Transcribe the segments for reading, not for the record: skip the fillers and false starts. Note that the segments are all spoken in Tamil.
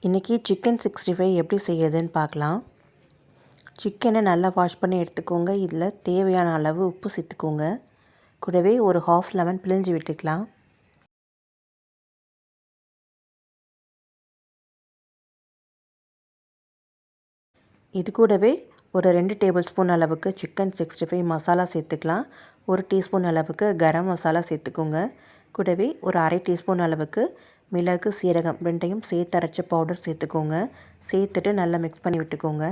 இன்றைக்கி சிக்கன் 65 எப்படி செய்யறதுன்னு பார்க்கலாம். சிக்கனை நல்லா வாஷ் பண்ணி எடுத்துக்கோங்க. இதில் தேவையான அளவு உப்பு சேர்த்துக்கோங்க. கூடவே ஒரு ஹாஃப் லெமன் பிழிஞ்சு விட்டுக்கலாம். இது கூடவே ஒரு 2 டேபிள் ஸ்பூன் அளவுக்கு சிக்கன் 65 மசாலா சேர்த்துக்கலாம். 1 டீஸ்பூன் அளவுக்கு கரம் மசாலா சேர்த்துக்கோங்க. கூடவே ஒரு அரை டீஸ்பூன் அளவுக்கு மிளகு, சீரகம் ரெண்டையும் சேர்த்து அரைச்ச பவுடர் சேர்த்துக்கோங்க. சேர்த்துட்டு நல்லா மிக்ஸ் பண்ணி விட்டுக்கோங்க.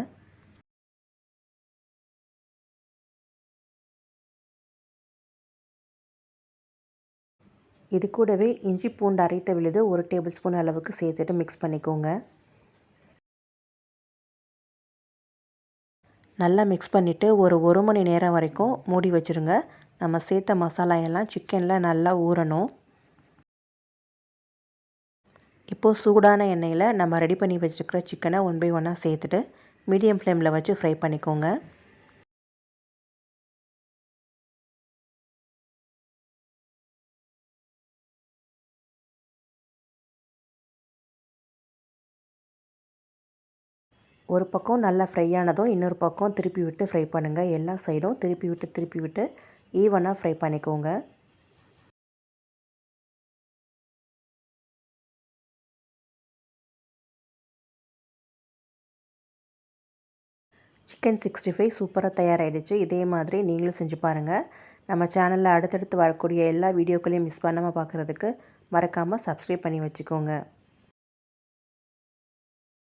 இது கூடவே இஞ்சி பூண்டு அரைத்த விழுது 1 டேபிள் ஸ்பூன் அளவுக்கு சேர்த்துட்டு மிக்ஸ் பண்ணிக்கோங்க. நல்லா மிக்ஸ் பண்ணிவிட்டு ஒரு மணி நேரம் வரைக்கும் மூடி வச்சுருங்க. நம்ம சேர்த்த மசாலா எல்லாம் சிக்கனில் நல்லா ஊறணும். இப்போது சூடான எண்ணெயில் நம்ம ரெடி பண்ணி வச்சுருக்கிற சிக்கனை 1 பை 1 சேர்த்துட்டு மீடியம் ஃப்ளேமில் வச்சு ஃப்ரை பண்ணிக்கோங்க. ஒரு பக்கம் நல்லா ஃப்ரை ஆனதும் இன்னொரு பக்கம் திருப்பி விட்டு ஃப்ரை பண்ணுங்கள். எல்லா சைடும் திருப்பி விட்டு ஈவனாக ஃப்ரை பண்ணிக்கோங்க. சிக்கன் 65 சூப்பராக தயாராகிடுச்சு. இதே மாதிரி நீங்களும் செஞ்சு பாருங்கள். நம்ம சேனலில் அடுத்தடுத்து வரக்கூடிய எல்லா வீடியோக்களையும் மிஸ் பண்ணாமல் பார்க்குறதுக்கு மறக்காமல் சப்ஸ்கிரைப் பண்ணி வச்சுக்கோங்க.